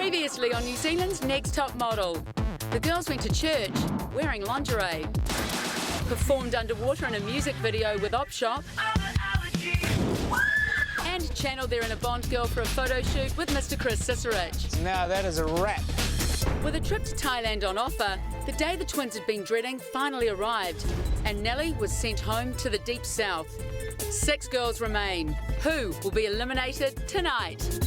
Previously on New Zealand's Next Top Model, the girls went to church wearing lingerie, performed underwater in a music video with Op Shop, and channeled their inner Bond girl for a photo shoot with Mr. Chris Cicerich. Now that is a wrap. With a trip to Thailand on offer, the day the twins had been dreading finally arrived, and Nellie was sent home to the deep south. 6 girls remain. Who will be eliminated tonight?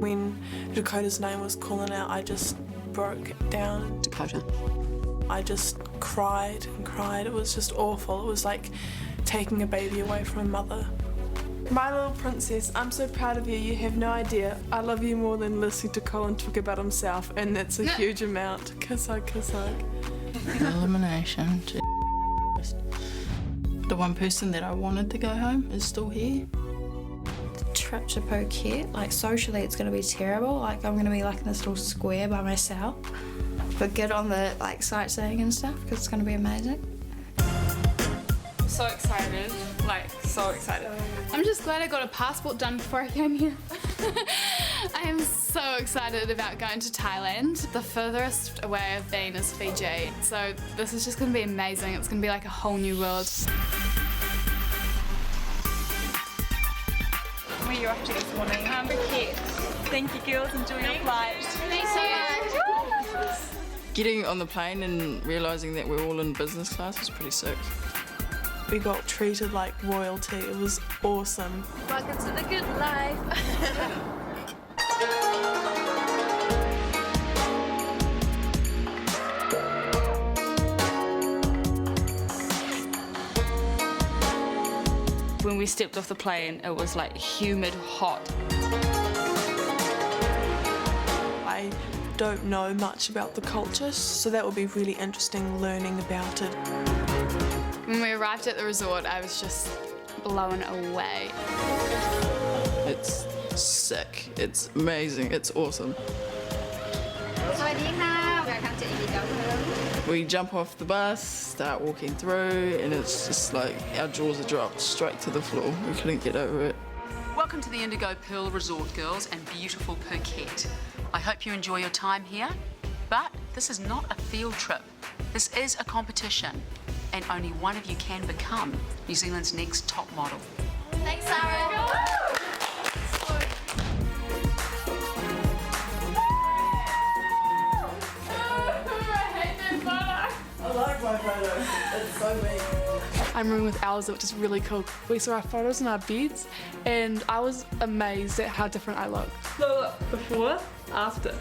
When Dakota's name was calling out, I just broke down. Dakota. I just cried and cried. It was just awful. It was like taking a baby away from a mother. My little princess, I'm so proud of you. You have no idea. I love you more than listening to Colin talk about himself, and that's a huge amount. Kiss hug, kiss hug. Elimination. The one person that I wanted to go home is still here. Trip to Phuket, like socially it's going to be terrible. Like I'm going to be like in this little square by myself, but good on the like sightseeing and stuff because it's going to be amazing. So excited, like so excited. I'm just glad I got a passport done before I came here. I am so excited about going to Thailand. The furthest away I've been is Fiji, so this is just going to be amazing. It's going to be like a whole new world. Where are you off to this morning? Phuket. Thank you, girls. Enjoy your flight. Thanks so much. Getting on the plane and realising that we're all in business class was pretty sick. We got treated like royalty. It was awesome. Welcome to the good life. When we stepped off the plane, it was like humid, hot. I don't know much about the culture, so that will be really interesting learning about it. When we arrived at the resort, I was just blown away. It's sick. It's amazing. It's awesome. We jump off the bus, start walking through, and it's just like our jaws are dropped straight to the floor. We couldn't get over it. Welcome to the Indigo Pearl Resort, girls, and beautiful Phuket. I hope you enjoy your time here, but this is not a field trip. This is a competition, and only one of you can become New Zealand's next top model. Thanks, Sarah. I like my photo. It's so me. I'm rooming with Elsa, which is really cool. We saw our photos in our beds, and I was amazed at how different I looked. Look, before, after.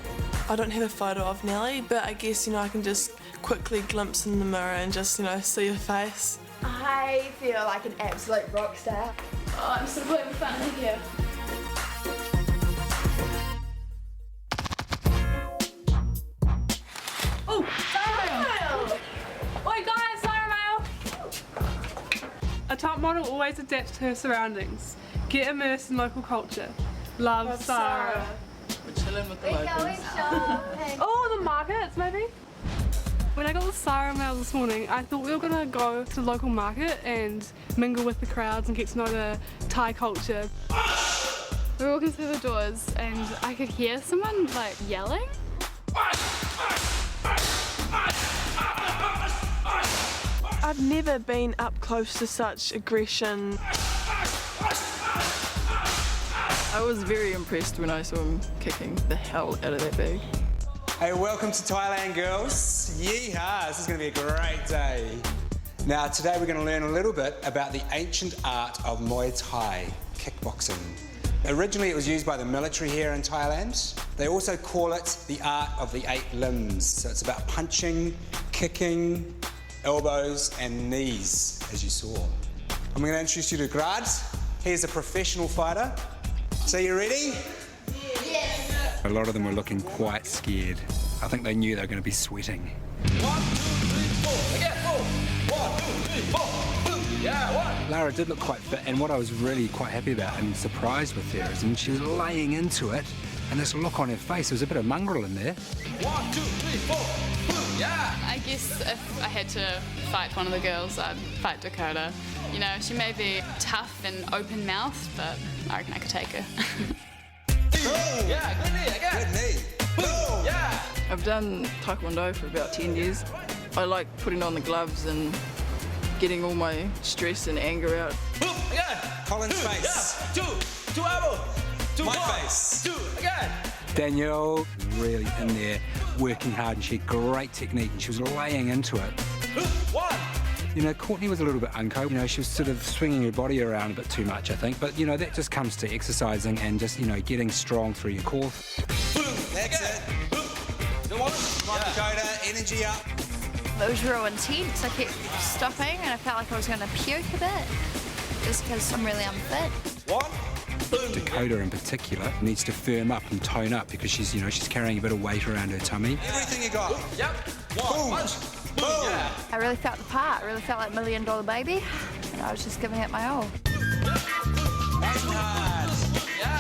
I don't have a photo of Nellie, but I guess, I can just quickly glimpse in the mirror and just, see her face. I feel like an absolute rock star. Oh, I'm so having fun in here. Oh, Sarah! Oi guys, Sarah Mail! A top model always adapts to her surroundings. Get immersed in local culture. Love, Sarah. We're chilling with the locals. Oh, the markets, maybe? When I got the Sarah mail this morning, I thought we were going to go to the local market and mingle with the crowds and get to know the Thai culture. We were walking through the doors and I could hear someone like yelling. I've never been up close to such aggression. I was very impressed when I saw him kicking the hell out of that bag. Hey, welcome to Thailand, girls. Yeehaw, this is going to be a great day. Now, today we're going to learn a little bit about the ancient art of Muay Thai, kickboxing. Originally, it was used by the military here in Thailand. They also call it the art of the 8 limbs. So it's about punching, kicking, elbows and knees, as you saw. I'm going to introduce you to Grad. He's a professional fighter. So you ready? Yes. A lot of them were looking quite scared. I think they knew they were going to be sweating. 1, 2, 3, 4. Again, 4. 1, 2, 3, 4. Yeah, 1. Lara did look quite fit, and what I was really quite happy about and surprised with her is when she was laying into it, and this look on her face, there was a bit of mongrel in there. 1, 2, 3, 4. Yeah. I guess if I had to fight one of the girls, I'd fight Dakota. You know, she may be tough and open-mouthed, but I reckon I could take her. Yeah, good knee, again. Good knee. Boom. Yeah. I've done Taekwondo for about 10 years. I like putting on the gloves and getting all my stress and anger out. Boom, again. Colin's face. Yeah. 2 elbow. 2 My more. face. 2, again. Danielle was really in there, working hard, and she had great technique, and she was laying into it. 1. You know, Courtney was a little bit unco. You know, she was sort of swinging her body around a bit too much, I think. But, you know, that just comes to exercising and just, you know, getting strong through your core. That's it. Come on. Come on, Dakota, energy up. It was real intense. I kept stopping and I felt like I was going to puke a bit just because I'm really unfit. 1. Boom. Dakota in particular needs to firm up and tone up because she's, you know, she's carrying a bit of weight around her tummy. Everything you got. Yep. 1. Punch. Boom. Yeah. I really felt the part. I really felt like $1 Million Baby. And I was just giving it my all. Nice and hard.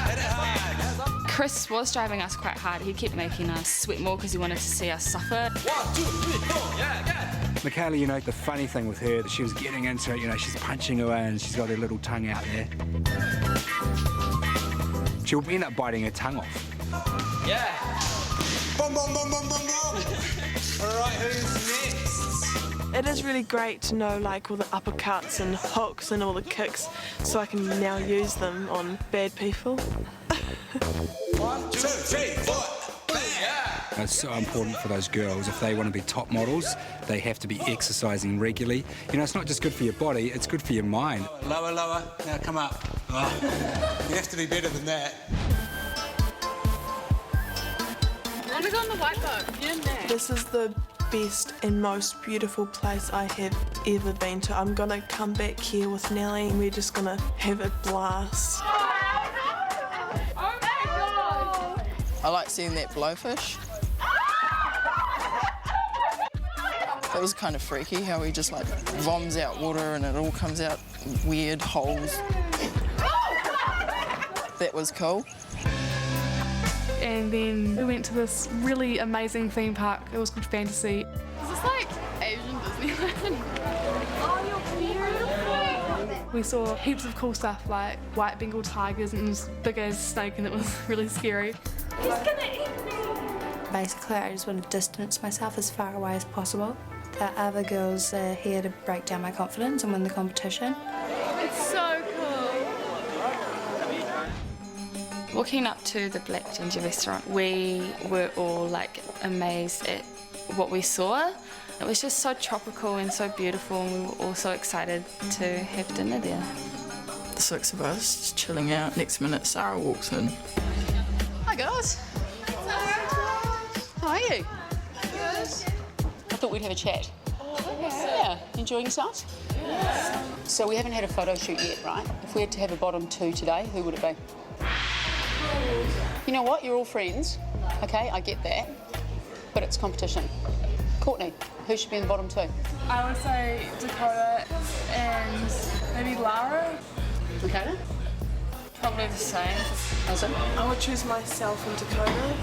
Hit it hard. Chris was driving us quite hard. He kept making us sweat more because he wanted to see us suffer. 1, 2, 3, 4. Yeah, again. Michaela, you know, the funny thing with her, that she was getting into it, you know, she's punching away and she's got her little tongue out there. She'll end up biting her tongue off. Yeah. Boom, boom, boom, boom, boom, boom. All right, who's next? It is really great to know like all the uppercuts and hooks and all the kicks so I can now use them on bad people. 1, 2, 3, 4. Yeah. It's so important for those girls. If they want to be top models, they have to be exercising regularly. You know, it's not just good for your body, it's good for your mind. Lower, lower. Now come up. Oh. You have to be better than that. I want to go on the white boat. You're in there. This is the best and most beautiful place I have ever been to. I'm gonna come back here with Nellie and we're just gonna have a blast. I like seeing that blowfish. That was kind of freaky how he just like voms out water and it all comes out weird holes. That was cool. And then we went to this really amazing theme park. It was called Fantasy. Is this like Asian Disneyland? We saw heaps of cool stuff like white Bengal tigers and this big as snake, and it was really scary. He's gonna eat me! Basically, I just want to distance myself as far away as possible. The other girls are here to break down my confidence and win the competition. It's so cool. Walking up to the Black Ginger restaurant, we were all like amazed at what we saw. It was just so tropical and so beautiful, and we were all so excited to have dinner there. The 6 of us just chilling out. Next minute, Sarah walks in. Hi, girls. How are you? Good. I thought we'd have a chat. Yeah. Enjoying yourselves? Yeah. So we haven't had a photo shoot yet, right? If we had to have a bottom 2 today, who would it be? You know what? You're all friends. Okay, I get that. But it's competition. Courtney, who should be in the bottom 2? I would say Dakota and maybe Lara. Dakota? Probably the same. Elsa? I would choose myself and Dakota.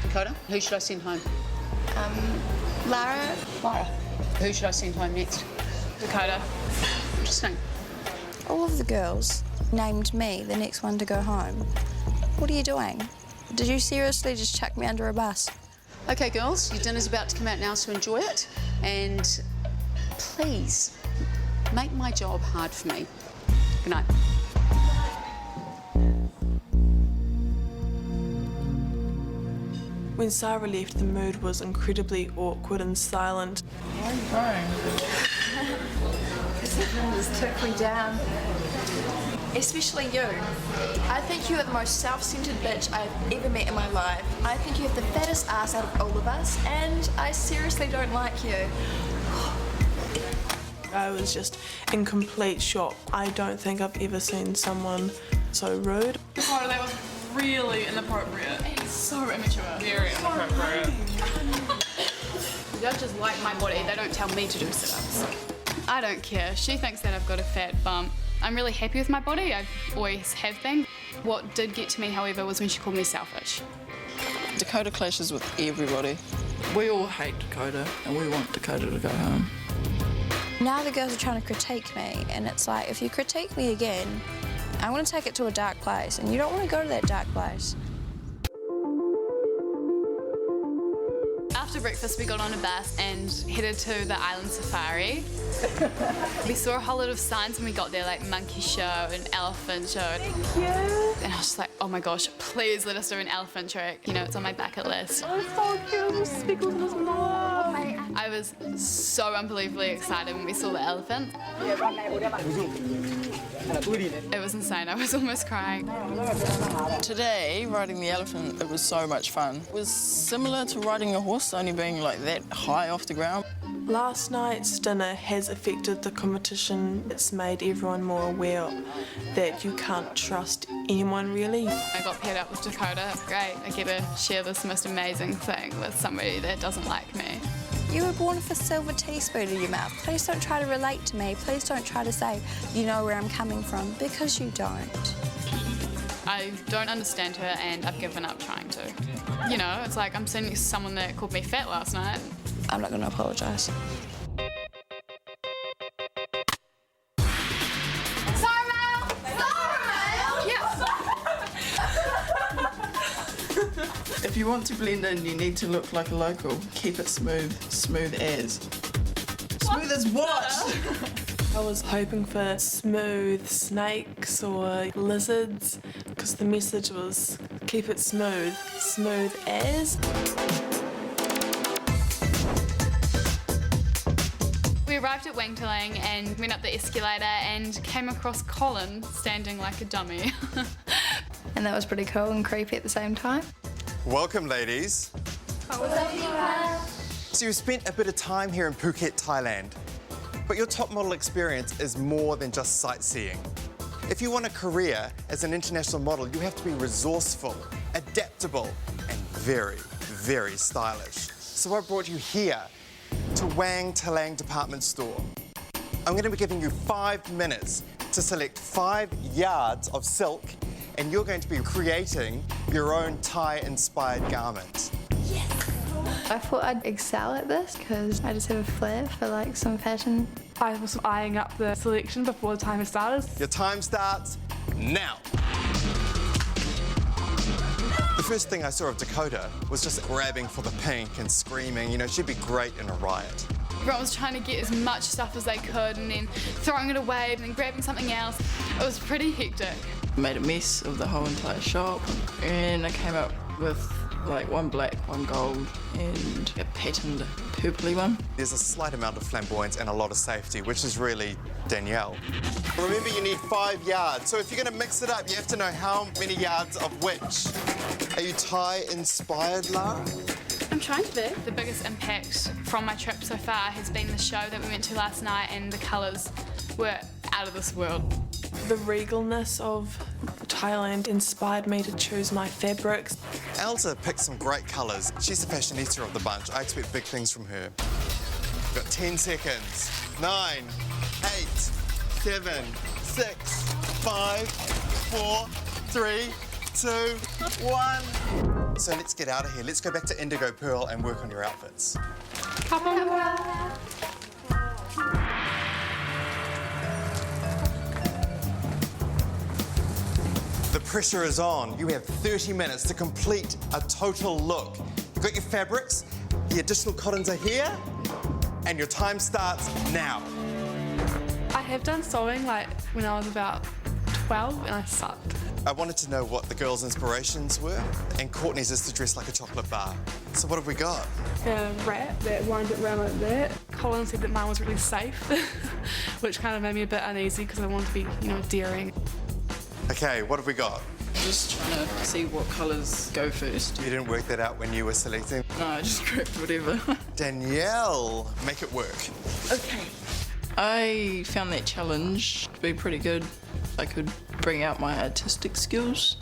Dakota? Who should I send home? Lara, Lara. Who should I send home next? Dakota. Interesting. all of the girls named me the next one to go home. What are you doing? Did you seriously just chuck me under a bus? Okay, girls, your dinner's about to come out now, so enjoy it. And please, make my job hard for me. Good night. When Sarah left, the mood was incredibly awkward and silent. Where are you going? Because everyone just took me down. Especially you. I think you are the most self-centered bitch I've ever met in my life. I think you have the fattest ass out of all of us, and I seriously don't like you. I was just in complete shock. I don't think I've ever seen someone so rude. Dakota, that was really inappropriate. It's so immature. Very inappropriate. The judges like my body, they don't tell me to do sit-ups. I don't care. She thinks that I've got a fat bump. I'm really happy with my body. I always have been. What did get to me, however, was when she called me selfish. Dakota clashes with everybody. We all hate Dakota and we want Dakota to go home. Now the girls are trying to critique me, and it's like, if you critique me again, I'm going to take it to a dark place, and you don't want to go to that dark place. After breakfast, we got on a bus and headed to the island safari. We saw a whole lot of signs when we got there, like monkey show and elephant show. Thank you. And I was just like, oh my gosh, please let us do an elephant trick. You know, it's on my bucket list. Oh, it's so cute. There's speckles in his nose. I was so unbelievably excited when we saw the elephant. It was insane. I was almost crying. Today, riding the elephant, it was so much fun. It was similar to riding a horse, only being like that high off the ground. Last night's dinner has affected the competition. It's made everyone more aware that you can't trust anyone really. I got paired up with Dakota. Great, I get to share this most amazing thing with somebody that doesn't like me. You were born with a silver teaspoon in your mouth. Please don't try to relate to me. Please don't try to say you know where I'm coming from, because you don't. I don't understand her and I've given up trying to. You know, it's like I'm sitting next to someone that called me fat last night. I'm not going to apologise. If you want to blend in, you need to look like a local. Keep it smooth, smooth as. Smooth as what? I was hoping for smooth snakes or lizards, because the message was keep it smooth, smooth as. We arrived at Wangtalang and went up the escalator and came across Colin standing like a dummy. And that was pretty cool and creepy at the same time. Welcome, ladies. So you've spent a bit of time here in Phuket, Thailand, but your top model experience is more than just sightseeing. If you want a career as an international model, you have to be resourceful, adaptable, and very, very stylish. So I brought you here to Wangtalang department store. I'm going to be giving you 5 minutes to select 5 yards of silk, and you're going to be creating your own Thai-inspired garment. I thought I'd excel at this because I just have a flair for like some fashion. I was eyeing up the selection before the time had started. Your time starts now. The first thing I saw of Dakota was just grabbing for the pink and screaming. You know, she'd be great in a riot. Everyone was trying to get as much stuff as they could and then throwing it away and then grabbing something else. It was pretty hectic. Made a mess of the whole entire shop, and I came up with like one black, one gold, and a patterned purpley one. There's a slight amount of flamboyance and a lot of safety, which is really Danielle. Remember, you need 5 yards, so if you're going to mix it up, you have to know how many yards of which. Are you Thai-inspired, Lara? I'm trying to be. The biggest impact from my trip so far has been the show that we went to last night, and the colours were out of this world. The regalness of Thailand inspired me to choose my fabrics. Elsa picked some great colours. She's the fashionista of the bunch. I expect big things from her. Got 10 seconds. 9, 8, 7, 6, 5, 4, 3, 2, 1. So let's get out of here. Let's go back to Indigo Pearl and work on your outfits. Come on. The pressure is on. You have 30 minutes to complete a total look. You've got your fabrics, the additional cottons are here, and your time starts now. I have done sewing like when I was about 12 and I sucked. I wanted to know what the girls' inspirations were, and Courtney's is to dress like a chocolate bar. So what have we got? A wrap that winds it around like that. Colin said that mine was really safe, which kind of made me a bit uneasy because I wanted to be, you know, daring. Okay, what have we got? Just trying to see what colours go first. You didn't work that out when you were selecting? No, I just grabbed whatever. Danielle, make it work. Okay. I found that challenge to be pretty good. I could bring out my artistic skills.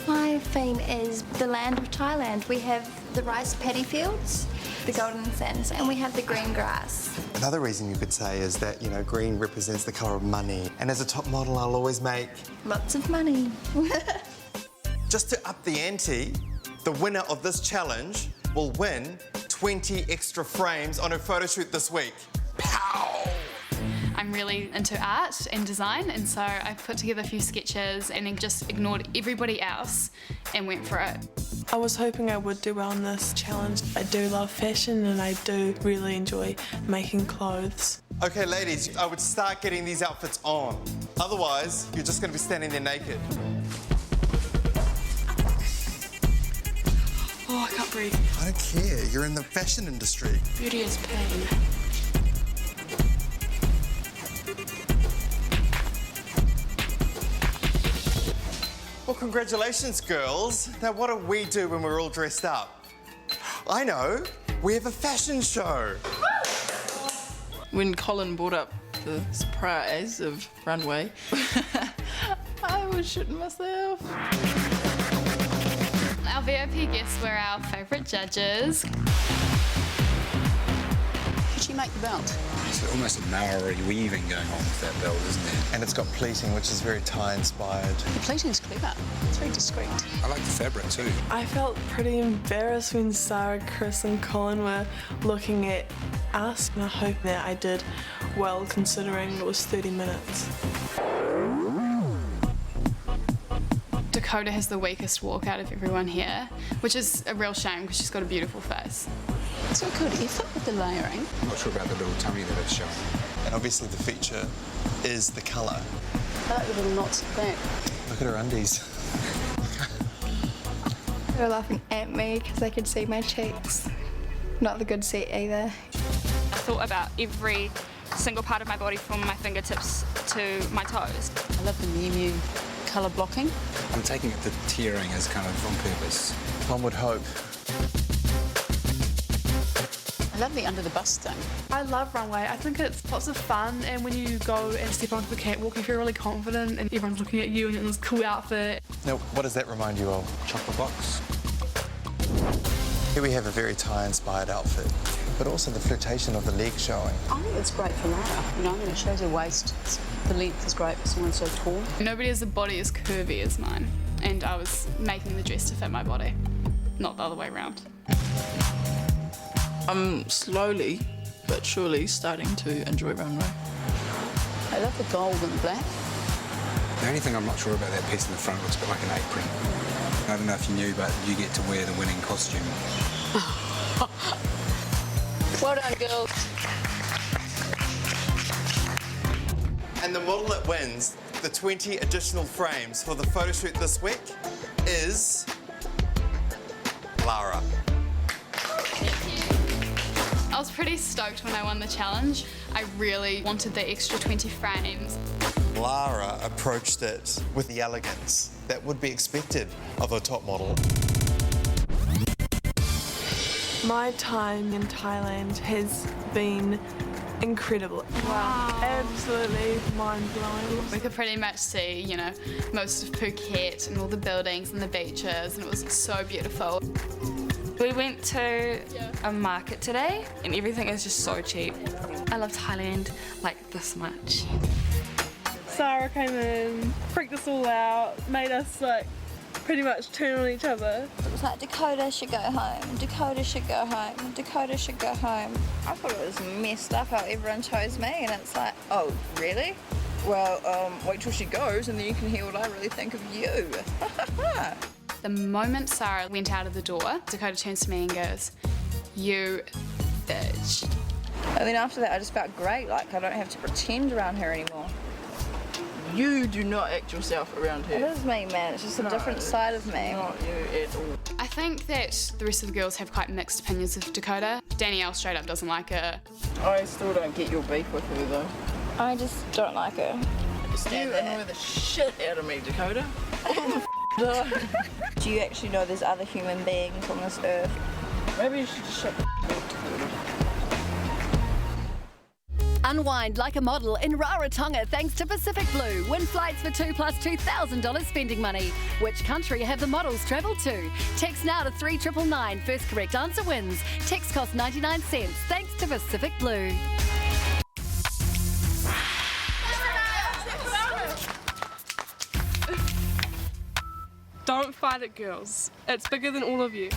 My theme is the land of Thailand. We have the rice paddy fields, the golden sands, and we have the green grass. Another reason you could say is that, you know, green represents the colour of money. And as a top model, I'll always make... Lots of money. Just to up the ante, the winner of this challenge will win 20 extra frames on her photo shoot this week. Pow! I'm really into art and design, and so I put together a few sketches and then just ignored everybody else and went for it. I was hoping I would do well in this challenge. I do love fashion and I do really enjoy making clothes. OK, ladies, I would start getting these outfits on. Otherwise, you're just going to be standing there naked. Oh, I can't breathe. I don't care. You're in the fashion industry. Beauty is pain. Well, congratulations, girls. Now, what do we do when we're all dressed up? I know. We have a fashion show. When Colin brought up the surprise of runway, I was shitting myself. Our VIP guests were our favourite judges. Could she make the belt? It's almost a Maori weaving going on with that belt, isn't there? And it's got pleating, which is very Thai-inspired. The pleating's clever. It's very discreet. I like the fabric too. I felt pretty embarrassed when Sarah, Chris and Colin were looking at us, and I hope that I did well considering it was 30 minutes. Dakota has the weakest walk out of everyone here, which is a real shame because she's got a beautiful face. It's a good effort with the layering. I'm not sure about the little tummy that it's showing. And obviously the feature is the colour. I like the little knots at the back. Look at her undies. They were laughing at me because they could see my cheeks. Not the good seat either. I thought about every single part of my body from my fingertips to my toes. I love the new colour blocking. I'm taking it the tearing as kind of on purpose. One would hope. I love the under the bust thing. I love runway. I think it's lots of fun, and when you go and step onto the catwalk, you feel really confident and everyone's looking at you and in this cool outfit. Now, what does that remind you of? Chocolate box. Here we have a very Thai-inspired outfit, but also the flirtation of the leg showing. I think it's great for Lara. You know, it shows her waist. The length is great for someone so tall. Nobody has a body as curvy as mine, and I was making the dress to fit my body, not the other way around. I'm slowly but surely starting to enjoy runway. I love the gold and the black. The only thing I'm not sure about that piece in the front looks a bit like an apron. I don't know if you knew, but you get to wear the winning costume. Well done, girls. And the model that wins the 20 additional frames for the photo shoot this week is Lara. I was pretty stoked when I won the challenge. I really wanted the extra 20 frames. Lara approached it with the elegance that would be expected of a top model. My time in Thailand has been incredible. Wow. Absolutely mind-blowing. We could pretty much see, you know, most of Phuket and all the buildings and the beaches, and it was so beautiful. We went to a market today and everything is just so cheap. I love Thailand like this much. Sarah came in, freaked us all out, made us like pretty much turn on each other. It was like, Dakota should go home, Dakota should go home, Dakota should go home. I thought it was messed up how everyone chose me, and it's like, oh, really? Well, wait till she goes and then you can hear what I really think of you. The moment Sarah went out of the door, Dakota turns to me and goes, "You bitch." And then after that I just felt great, like I don't have to pretend around her anymore. You do not act yourself around It here. is me, man, it's just a different side of me. Not you at all. I think that the rest of the girls have quite mixed opinions of Dakota. Danielle straight up doesn't like her. I still don't get your beef with her though. I just don't like her. You annoy the shit out of me, Dakota. Do you actually know there's other human beings on this earth? Maybe you should just shut the f*** up, Dakota. Unwind like a model in Rarotonga thanks to Pacific Blue. Win flights for $2 plus $2,000 spending money. Which country have the models travelled to? Text now to 3999. First correct answer wins. Text costs 99 cents. Thanks to Pacific Blue. Don't fight it, girls. It's bigger than all of you.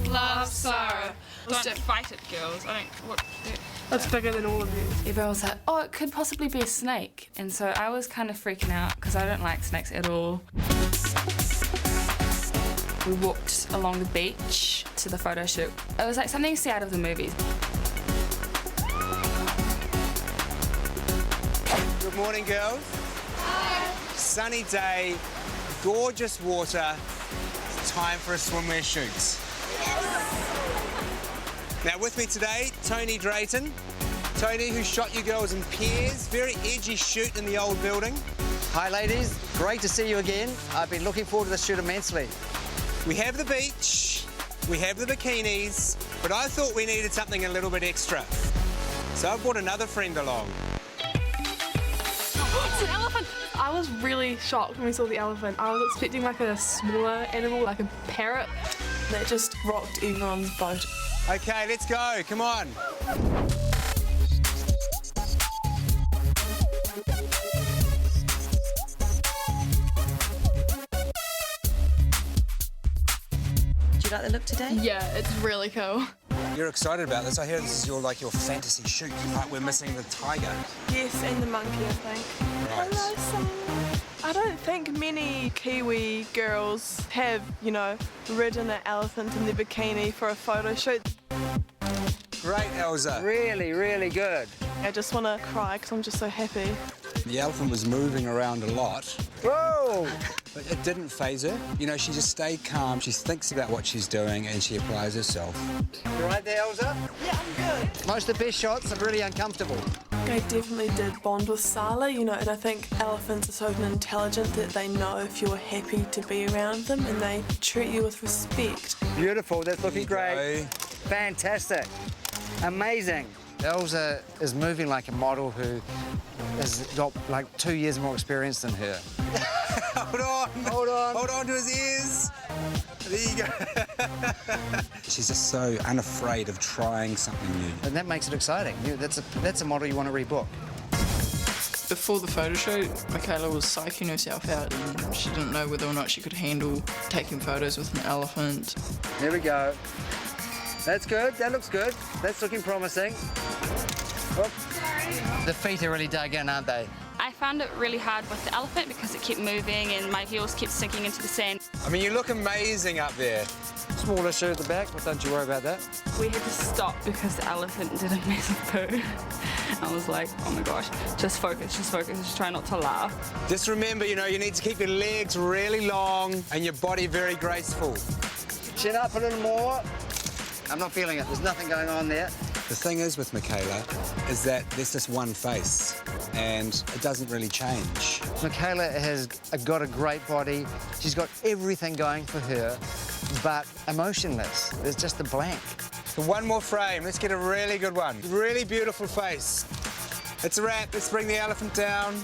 Love Sarah. Don't fight it, girls. I don't. What? It's bigger than all of you. Everyone was like, oh, it could possibly be a snake. And so I was kind of freaking out because I don't like snakes at all. We walked along the beach to the photo shoot. It was like something you see out of the movies. Good morning, girls. Hi. Sunny day, gorgeous water. It's time for a swimwear shoot. Now with me today, Tony Drayton. Tony, who shot you girls in pairs. Very edgy shoot in the old building. Hi ladies, great to see you again. I've been looking forward to this shoot immensely. We have the beach, we have the bikinis, but I thought we needed something a little bit extra. So I've brought another friend along. It's an elephant! I was really shocked when we saw the elephant. I was expecting like a smaller animal, like a parrot. That just rocked everyone's boat. Okay, let's go, come on. Do you like the look today? Yeah, it's really cool. You're excited about this. I hear this is your fantasy shoot. Like we're missing the tiger. Yes, and the monkey, I think. Right. Hello, Simon. I don't think many Kiwi girls have, ridden an elephant in their bikini for a photo shoot. Great, Elsa. Really, really good. I just want to cry because I'm just so happy. The elephant was moving around a lot. Whoa! But it didn't faze her. She just stayed calm. She thinks about what she's doing and she applies herself. You right there, Elsa? Yeah, I'm good. Most of the best shots are really uncomfortable. I definitely did bond with Sala, and I think elephants are so intelligent that they know if you're happy to be around them and they treat you with respect. Beautiful, that's looking great. Fantastic. Amazing. Elsa is moving like a model who has got like 2 years more experience than her. Hold on. Hold on. Hold on to his ears. There you go. She's just so unafraid of trying something new. And that makes it exciting. That's a model you want to rebook. Before the photo shoot, Michaela was psyching herself out and she didn't know whether or not she could handle taking photos with an elephant. There we go. That's good. That looks good. That's looking promising. Oh. The feet are really dug in, aren't they? I found it really hard with the elephant because it kept moving and my heels kept sinking into the sand. I mean, you look amazing up there. Small issue at the back, but don't you worry about that. We had to stop because the elephant did a massive poo. I was like, oh my gosh, just focus, just try not to laugh. Just remember, you need to keep your legs really long and your body very graceful. Chin up a little more. I'm not feeling it. There's nothing going on there. The thing is with Michaela is that there's just one face and it doesn't really change. Michaela has got a great body. She's got everything going for her, but emotionless. There's just a blank. So one more frame. Let's get a really good one. Really beautiful face. It's a wrap. Let's bring the elephant down.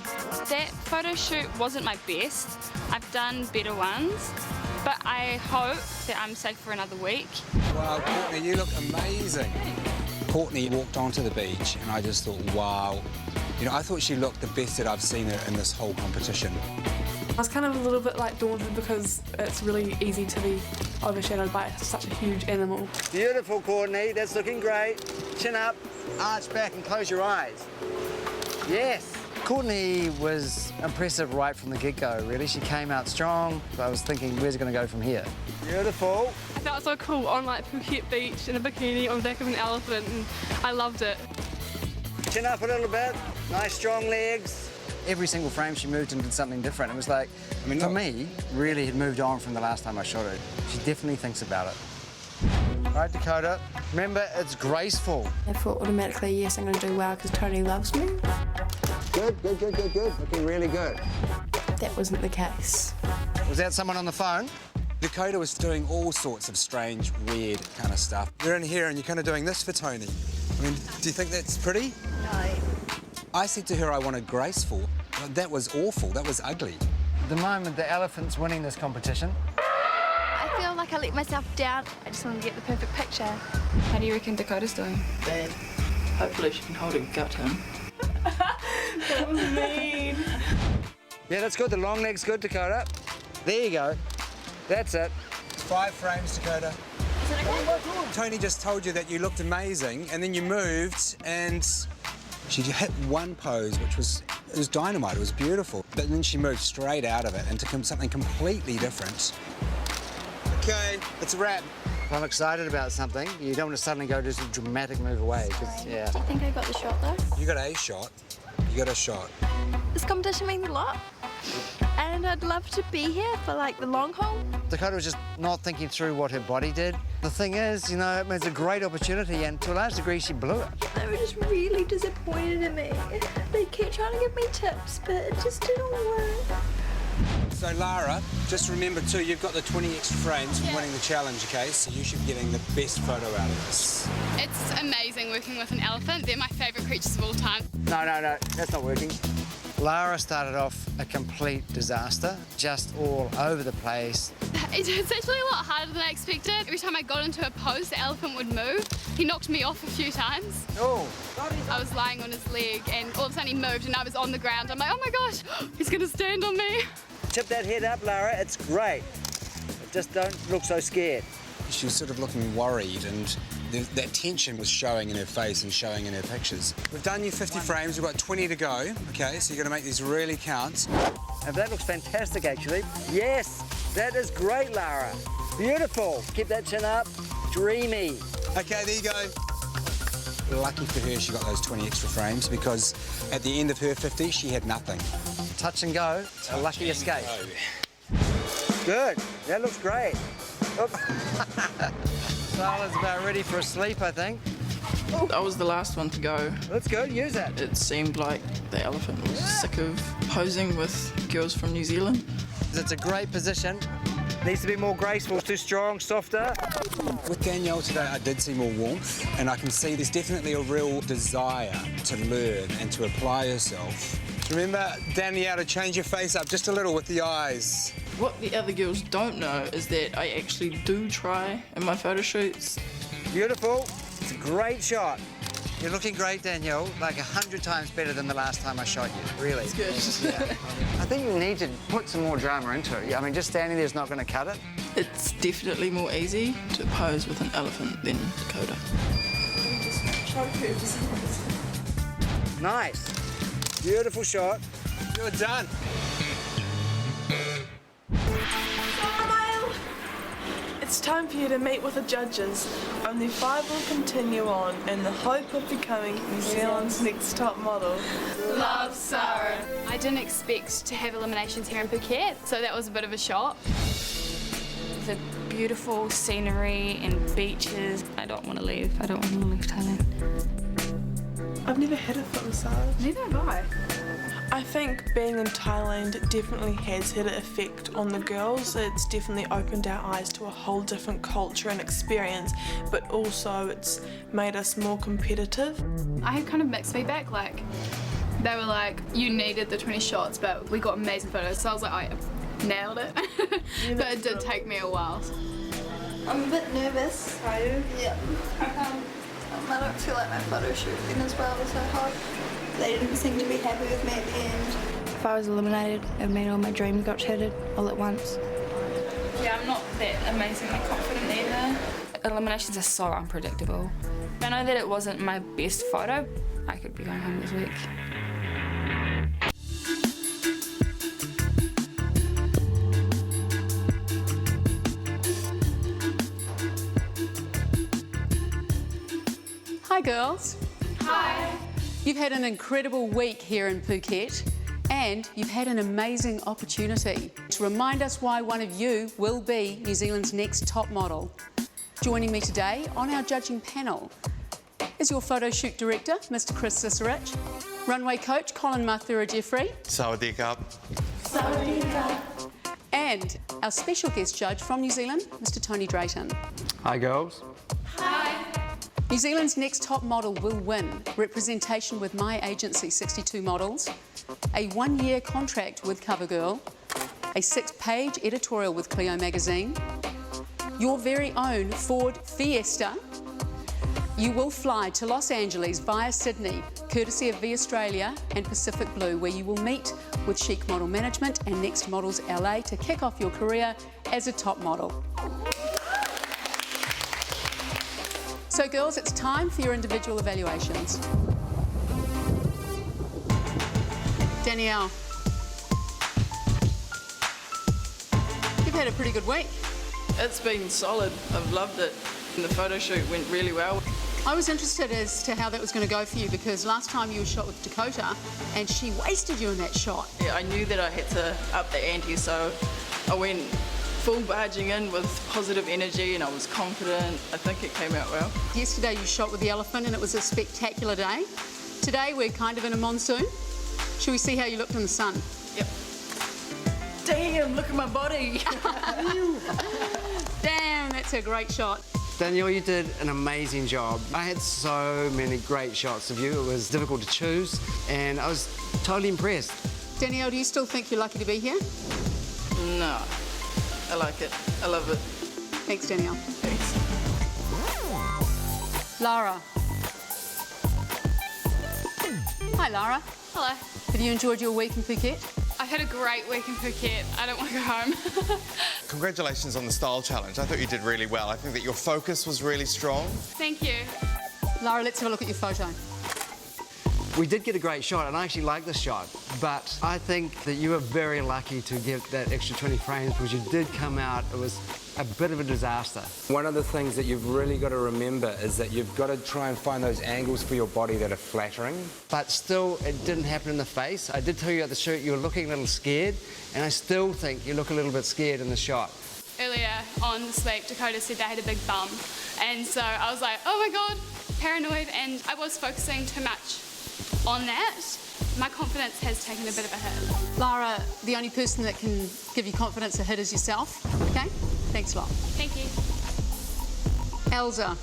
That photo shoot wasn't my best. I've done better ones, but I hope that I'm safe for another week. Wow, Courtney, you look amazing. Courtney walked onto the beach and I just thought, wow. I thought she looked the best that I've seen her in this whole competition. I was kind of a little bit daunted because it's really easy to be overshadowed by such a huge animal. Beautiful, Courtney. That's looking great. Chin up, arch back and close your eyes. Yes. Courtney was impressive right from the get-go, really. She came out strong. I was thinking, where's it going to go from here? Beautiful. I felt so cool on Phuket Beach in a bikini on the back of an elephant, and I loved it. Chin up a little bit. Nice strong legs. Every single frame she moved and did something different. It was like, for me, really had moved on from the last time I shot her. She definitely thinks about it. All right, Dakota. Remember, it's graceful. I thought automatically, yes, I'm going to do well because Tony loves me. Good. Looking really good. That wasn't the case. Was that someone on the phone? Dakota was doing all sorts of strange, weird kind of stuff. You're in here and you're kind of doing this for Tony. I mean, do you think that's pretty? No. I said to her I wanted graceful. That was awful. That was ugly. The moment the elephant's winning this competition, I feel like I let myself down. I just want to get the perfect picture. How do you reckon Dakota's doing? Bad. Hopefully she can hold a gut in. That was mean. yeah, that's good. The long leg's good, Dakota. There you go. That's it. 5 frames, Dakota. Tony just told you that you looked amazing, and then you moved, and she hit one pose, which was dynamite. It was beautiful, but then she moved straight out of it into something completely different. Okay, it's a wrap. If I'm excited about something, you don't want to suddenly go just a dramatic move away. Yeah. Do you think I got the shot though? You got a shot. You got a shot. This competition means a lot. And I'd love to be here for like the long haul. Dakota was just not thinking through what her body did. The thing is, you know, it was a great opportunity, and to a large degree, she blew it. They were just really disappointed in me. They kept trying to give me tips, but it just didn't work. So, Lara, just remember too, you've got the 20 extra frames from winning the challenge, okay? So you should be getting the best photo out of this. It's amazing working with an elephant. They're my favourite creatures of all time. No, that's not working. Lara started off a complete disaster, just all over the place. It's actually a lot harder than I expected. Every time I got into a pose, the elephant would move. He knocked me off a few times. Oh. I was lying on his leg and all of a sudden he moved and I was on the ground. I'm like, oh my gosh, he's going to stand on me. Tip that head up, Lara, it's great. Just don't look so scared. She was sort of looking worried, and that tension was showing in her face and showing in her pictures. We've done you 50 frames, we've got 20 to go, okay? So you're going to make these really count. And that looks fantastic, actually. Yes, that is great, Lara. Beautiful. Keep that chin up. Dreamy. Okay, there you go. Lucky for her, she got those 20 extra frames, because at the end of her 50, she had nothing. Touch and go. A lucky escape. Good. That looks great. Lara's about ready for a sleep, I think. I was the last one to go. That's good. Use it. It seemed like the elephant was sick of posing with girls from New Zealand. It's a great position. Needs to be more graceful, too strong, softer. With Danielle today, I did see more warmth, and I can see there's definitely a real desire to learn and to apply herself. Remember, Danielle, to change your face up just a little with the eyes. What the other girls don't know is that I actually do try in my photo shoots. Beautiful. It's a great shot. You're looking great, Danielle. Like 100 times better than the last time I shot you. Really. It's good. Yeah. I think you need to put some more drama into it. I mean, just standing there is not going to cut it. It's definitely more easy to pose with an elephant than Dakota. Nice. Beautiful shot. You're done. It's time for you to meet with the judges. Only 5 will continue on in the hope of becoming New Zealand's next top model. Love, Sarah. I didn't expect to have eliminations here in Phuket, so that was a bit of a shock. The beautiful scenery and beaches. I don't want to leave. I don't want to leave Thailand. I've never had a foot massage. Neither have I. I think being in Thailand definitely has had an effect on the girls. It's definitely opened our eyes to a whole different culture and experience, but also it's made us more competitive. I had kind of mixed feedback, like, they were like, you needed the 20 shots, but we got amazing photos, so I was like, I nailed it. But it did take me a while. I'm a bit nervous. Are you? Yeah. I don't feel like my photo shoot went as well as I hoped. They didn't seem to be happy with me at the end. If I was eliminated, it would mean all my dreams got shattered all at once. Yeah, I'm not that amazingly confident either. Eliminations are so unpredictable. I know that it wasn't my best photo. I could be going home this week. Hi, girls. Hi. You've had an incredible week here in Phuket, and you've had an amazing opportunity to remind us why one of you will be New Zealand's next top model. Joining me today on our judging panel is your photo shoot director, Mr. Chris Cicerich, runway coach Colin Mathura-Jeffrey, Sawadee Cup. and our special guest judge from New Zealand, Mr. Tony Drayton. Hi, girls. Hi. New Zealand's next top model will win representation with my agency, 62 Models, a 1-year contract with CoverGirl, a 6-page editorial with Clio magazine, your very own Ford Fiesta. You will fly to Los Angeles via Sydney, courtesy of V Australia and Pacific Blue, where you will meet with Chic Model Management and Next Models LA to kick off your career as a top model. So girls, it's time for your individual evaluations. Danielle, you've had a pretty good week. It's been solid. I've loved it. And the photo shoot went really well. I was interested as to how that was going to go for you because last time you were shot with Dakota and she wasted you in that shot. Yeah, I knew that I had to up the ante, so I went full barging in with positive energy and I was confident. I think it came out well. Yesterday you shot with the elephant and it was a spectacular day. Today we're kind of in a monsoon. Shall we see how you looked in the sun? Yep. Damn, look at my body. Damn, that's a great shot. Danielle, you did an amazing job. I had so many great shots of you. It was difficult to choose, and I was totally impressed. Danielle, do you still think you're lucky to be here? No, I like it. I love it. Thanks, Danielle. Thanks. Lara. Hi, Lara. Hello. Have you enjoyed your week in Phuket? I had a great week in Phuket. I don't want to go home. Congratulations on the style challenge. I thought you did really well. I think that your focus was really strong. Thank you. Lara, let's have a look at your photo. We did get a great shot, and I actually like this shot, but I think that you were very lucky to get that extra 20 frames because you did come out, it was a bit of a disaster. One of the things that you've really got to remember is that you've got to try and find those angles for your body that are flattering. But still, it didn't happen in the face. I did tell you at the shoot you were looking a little scared, and I still think you look a little bit scared in the shot. Earlier on the sleep, Dakota said they had a big bum. And so I was like, oh my God, paranoid. And I was focusing too much on that. My confidence has taken a bit of a hit. Lara, the only person that can give you confidence a hit is yourself, okay? Thanks a lot. Thank you. Elsa,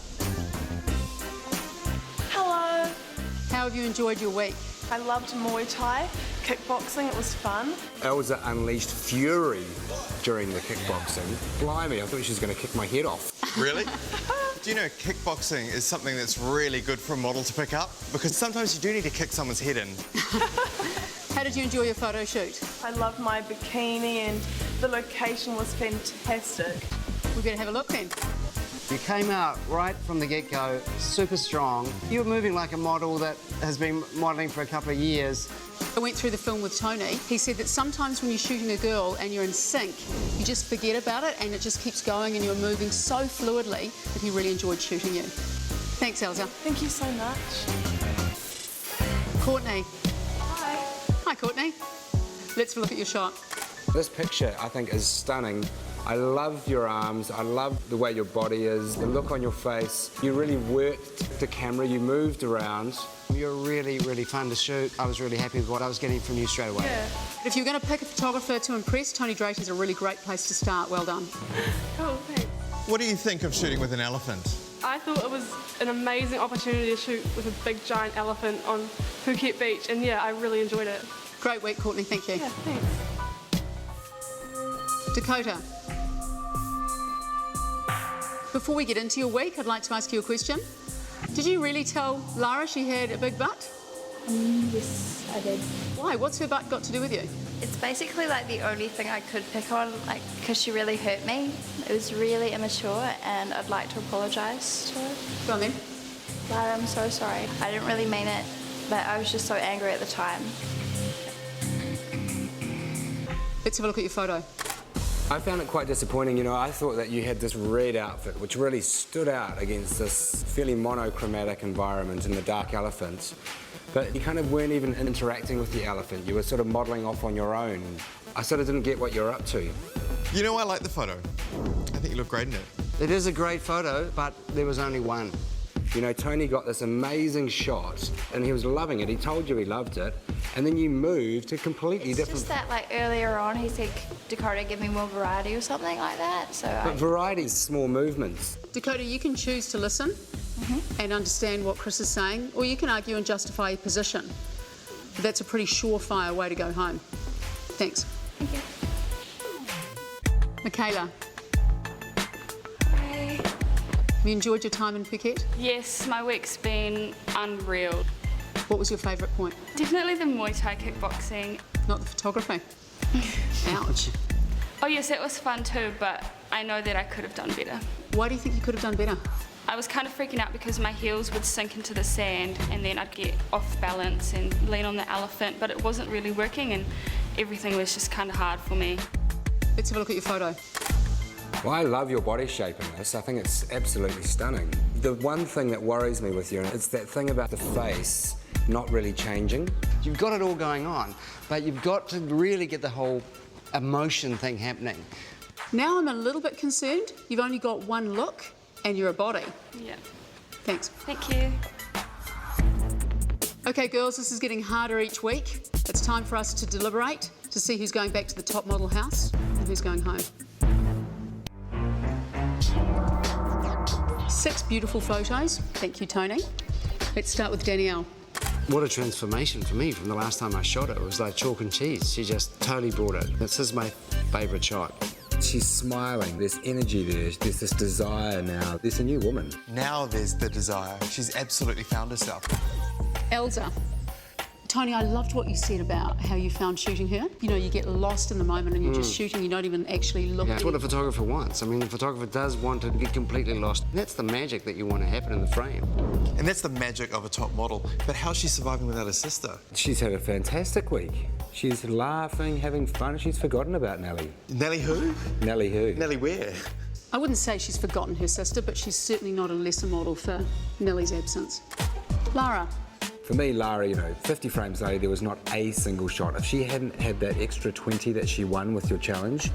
Hello. how have you enjoyed your week? I loved Muay Thai, kickboxing, it was fun. Elsa unleashed fury during the kickboxing. Blimey, I thought she was going to kick my head off. Really? Do you know kickboxing is something that's really good for a model to pick up? Because sometimes you do need to kick someone's head in. How did you enjoy your photo shoot? I loved my bikini and the location was fantastic. We better have a look then. You came out right from the get-go, super strong. You were moving like a model that has been modelling for a couple of years. I went through the film with Tony. He said that sometimes when you're shooting a girl and you're in sync, you just forget about it and it just keeps going and you're moving so fluidly that he really enjoyed shooting you. Thanks, Elsa. Thank you so much. Courtney. Hi. Hi, Courtney. Let's have a look at your shot. This picture, I think, is stunning. I love your arms, I love the way your body is, the look on your face. You really worked the camera, you moved around. You're really, really fun to shoot. I was really happy with what I was getting from you straight away. Yeah. If you're going to pick a photographer to impress, Tony Drayton's a really great place to start. Well done. Cool, thanks. What do you think of shooting with an elephant? I thought it was an amazing opportunity to shoot with a big giant elephant on Phuket Beach, and yeah, I really enjoyed it. Great week, Courtney. Thank you. Yeah, thanks. Dakota. Before we get into your week, I'd like to ask you a question. Did you really tell Lara she had a big butt? Yes, I did. Why? What's her butt got to do with you? It's basically like the only thing I could pick on, like, because she really hurt me. It was really immature, and I'd like to apologise to her. Go on then. Lara, I'm so sorry. I didn't really mean it, but I was just so angry at the time. Let's have a look at your photo. I found it quite disappointing. You know, I thought that you had this red outfit which really stood out against this fairly monochromatic environment in the dark elephant. But you kind of weren't even interacting with the elephant. You were sort of modelling off on your own. I sort of didn't get what you're up to. You know, I like the photo. I think you look great in it. It is a great photo, but there was only one. You know, Tony got this amazing shot and he was loving it. He told you he loved it. And then you moved to completely different... It's just that, like, earlier on, he said, Dakota, give me more variety or something like that, so But variety is small movements. Dakota, you can choose to listen and understand what Chris is saying, or you can argue and justify your position. But that's a pretty surefire way to go home. Thanks. Thank you. Michaela. Hi. Have you enjoyed your time in Phuket? Yes, my week's been unreal. What was your favourite point? Definitely the Muay Thai kickboxing. Not the photography. Ouch. Oh yes, that was fun too, but I know that I could have done better. Why do you think you could have done better? I was kind of freaking out because my heels would sink into the sand and then I'd get off balance and lean on the elephant, but it wasn't really working and everything was just kind of hard for me. Let's have a look at your photo. Well, I love your body shape in this. I think it's absolutely stunning. The one thing that worries me with you is that thing about the face not really changing. You've got it all going on, but you've got to really get the whole emotion thing happening. Now I'm a little bit concerned. You've only got one look and you're a body. Yeah. Thanks. Thank you. Okay, girls, this is getting harder each week. It's time for us to deliberate to see who's going back to the top model house and who's going home. 6 beautiful photos. Thank you, Tony. Let's start with Danielle. What a transformation for me from the last time I shot it. It was like chalk and cheese. She just totally brought it. This is my favourite shot. She's smiling, there's energy there, there's this desire now. There's a new woman. Now there's the desire. She's absolutely found herself. Elsa. Tony, I loved what you said about how you found shooting her. You know, you get lost in the moment and you're just shooting, you don't even actually look at That's what a photographer wants. I mean, the photographer does want to get completely lost. That's the magic that you want to happen in the frame. And that's the magic of a top model. But how's she surviving without her sister? She's had a fantastic week. She's laughing, having fun. She's forgotten about Nellie. Nellie who? Nellie who? Nellie where? I wouldn't say she's forgotten her sister, but she's certainly not a lesser model for Nellie's absence. Lara. For me, Lara, you know, 50 frames later, there was not a single shot. If she hadn't had that extra 20 that she won with your challenge,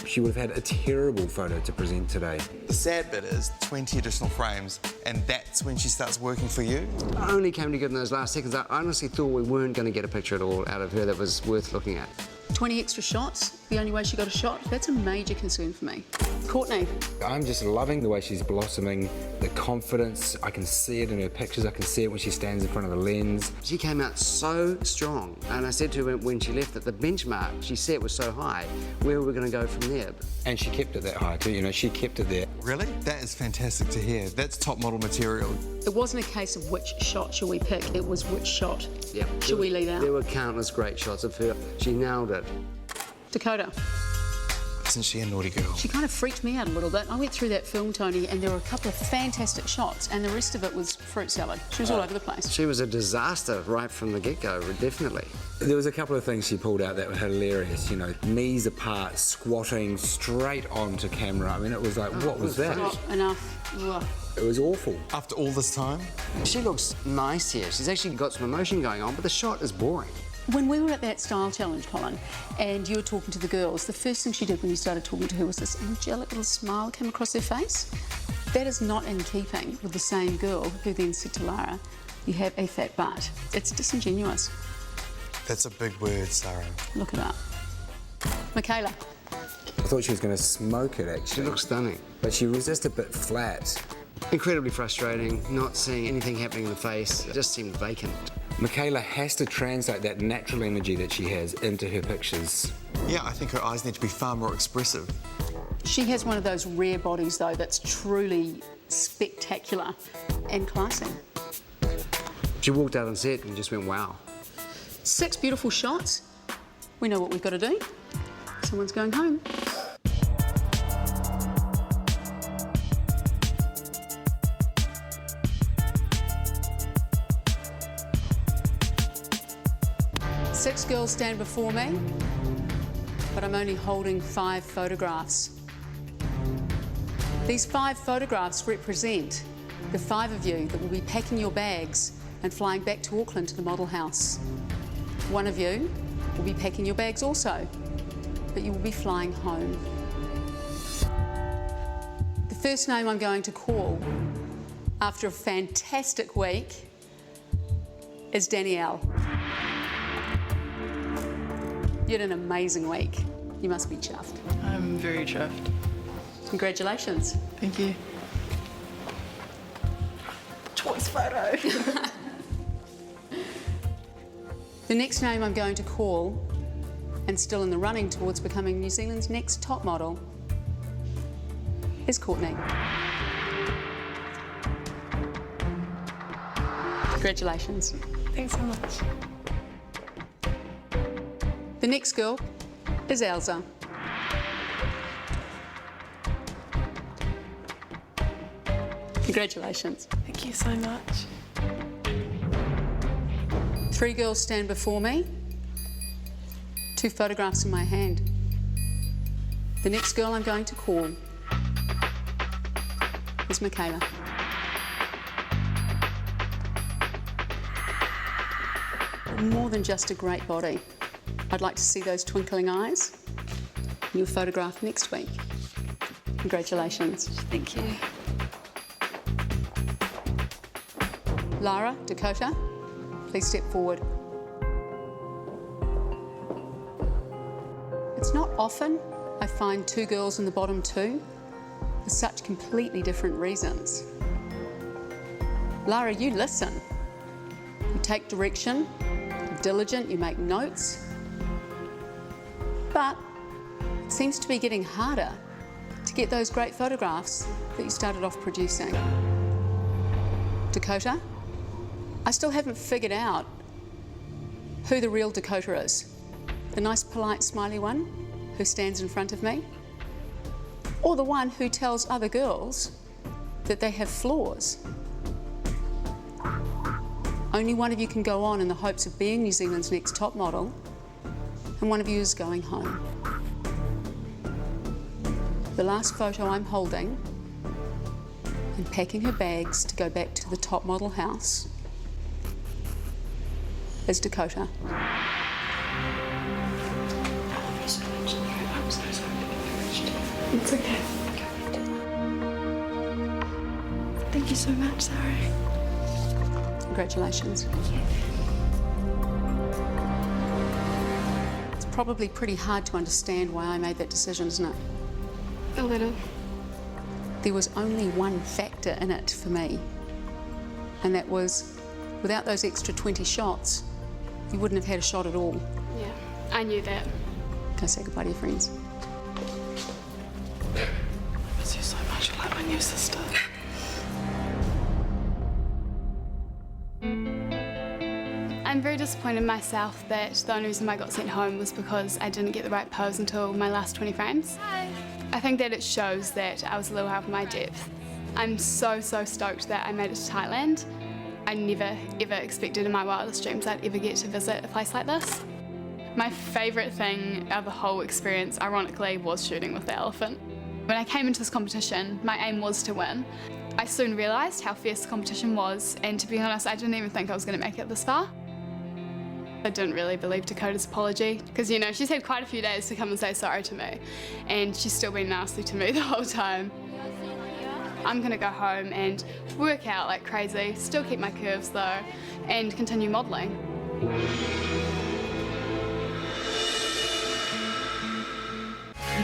she would have had a terrible photo to present today. The sad bit is 20 additional frames, and that's when she starts working for you? I only came together in those last seconds. I honestly thought we weren't going to get a picture at all out of her that was worth looking at. 20 extra shots, the only way she got a shot, that's a major concern for me. Courtney. I'm just loving the way she's blossoming, the confidence. I can see it in her pictures. I can see it when she stands in front of the lens. She came out so strong, and I said to her when she left that the benchmark she set was so high, where were we going to go from there? And she kept it that high too, you know, she kept it there. Really? That is fantastic to hear. That's top model material. It wasn't a case of which shot should we pick, it was which shot should we leave out. There were countless great shots of her. She nailed it. Dakota. Isn't she a naughty girl? She kind of freaked me out a little bit. I went through that film, Tony, and there were a couple of fantastic shots, and the rest of it was fruit salad. She was all over the place. She was a disaster right from the get-go, definitely. There was a couple of things she pulled out that were hilarious, you know, knees apart, squatting straight onto camera. I mean, it was like, what was that? Not enough. Ugh. It was awful. After all this time? She looks nice here. She's actually got some emotion going on, but the shot is boring. When we were at that style challenge, Colin, and you were talking to the girls, the first thing she did when you started talking to her was this angelic little smile came across her face. That is not in keeping with the same girl who then said to Lara, you have a fat butt. It's disingenuous. That's a big word, Sarah. Look it up. Michaela. I thought she was going to smoke it, actually. She looks stunning. But she was just a bit flat. Incredibly frustrating, not seeing anything happening in the face. It just seemed vacant. Michaela has to translate that natural energy that she has into her pictures. Yeah, I think her eyes need to be far more expressive. She has one of those rare bodies, though, that's truly spectacular and classy. She walked out on set and just went, wow. 6 beautiful shots. We know what we've got to do. Someone's going home. Six girls stand before me, but I'm only holding 5 photographs. These 5 photographs represent the 5 of you that will be packing your bags and flying back to Auckland to the model house. 1 of you will be packing your bags also, but you will be flying home. The first name I'm going to call after a fantastic week is Danielle. You had an amazing week. You must be chuffed. I'm very chuffed. Congratulations. Thank you. choice photo. The next name I'm going to call, and still in the running towards becoming New Zealand's next top model, is Courtney. Congratulations. Thanks so much. The next girl is Elsa. Congratulations. Thank you so much. 3 girls stand before me, 2 photographs in my hand. The next girl I'm going to call is Michaela. More than just a great body. I'd like to see those twinkling eyes in your photograph next week. Congratulations. Thank you. Lara, Dakota, please step forward. It's not often I find 2 girls in the bottom 2 for such completely different reasons. Lara, you listen. You take direction, you're diligent, you make notes. But it seems to be getting harder to get those great photographs that you started off producing. Dakota, I still haven't figured out who the real Dakota is. The nice, polite, smiley one who stands in front of me, or the one who tells other girls that they have flaws. Only one of you can go on in the hopes of being New Zealand's next top model, and one of you is going home. The last photo I'm holding and packing her bags to go back to the top model house is Dakota. It's okay. Thank you so much, Sarah. Congratulations. It's probably pretty hard to understand why I made that decision, isn't it? A little. There was only one factor in it for me, and that was without those extra 20 shots, you wouldn't have had a shot at all. Yeah, I knew that. Can I say goodbye to your friends? I miss you so much. You're like my new sister. I'm very disappointed in myself that the only reason I got sent home was because I didn't get the right pose until my last 20 frames. Hi. I think that it shows that I was a little out of my depth. I'm so stoked that I made it to Thailand. I never ever expected in my wildest dreams I'd ever get to visit a place like this. My favourite thing of the whole experience, ironically, was shooting with the elephant. When I came into this competition, my aim was to win. I soon realised how fierce the competition was, and to be honest, I didn't even think I was going to make it this far. I didn't really believe Dakota's apology, because, you know, she's had quite a few days to come and say sorry to me, and she's still been nasty to me the whole time. I'm going to go home and work out like crazy, still keep my curves though, and continue modelling.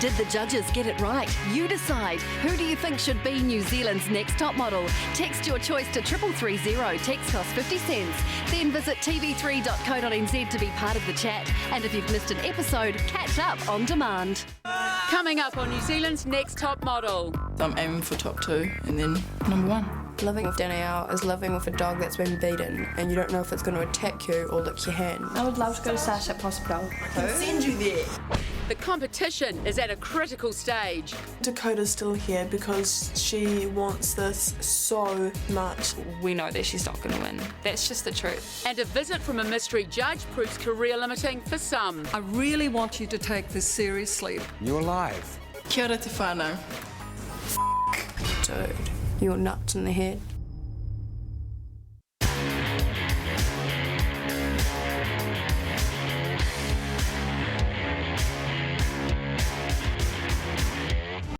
Did the judges get it right? You decide. Who do you think should be New Zealand's next top model? Text your choice to 3330. Text costs 50 cents. Then visit tv3.co.nz to be part of the chat. And if you've missed an episode, catch up on demand. Coming up on New Zealand's next top model. I'm aiming for top 2 and then number 1. Living with Danielle is living with a dog that's been beaten and you don't know if it's going to attack you or lick your hand. I would love to go to Starship Hospital. I can send you there. The competition is at a critical stage. Dakota's still here because she wants this so much. We know that she's not going to win. That's just the truth. And a visit from a mystery judge proves career limiting for some. I really want you to take this seriously. You're alive. Kia ora te whānau. Dude, you're nuts in the head.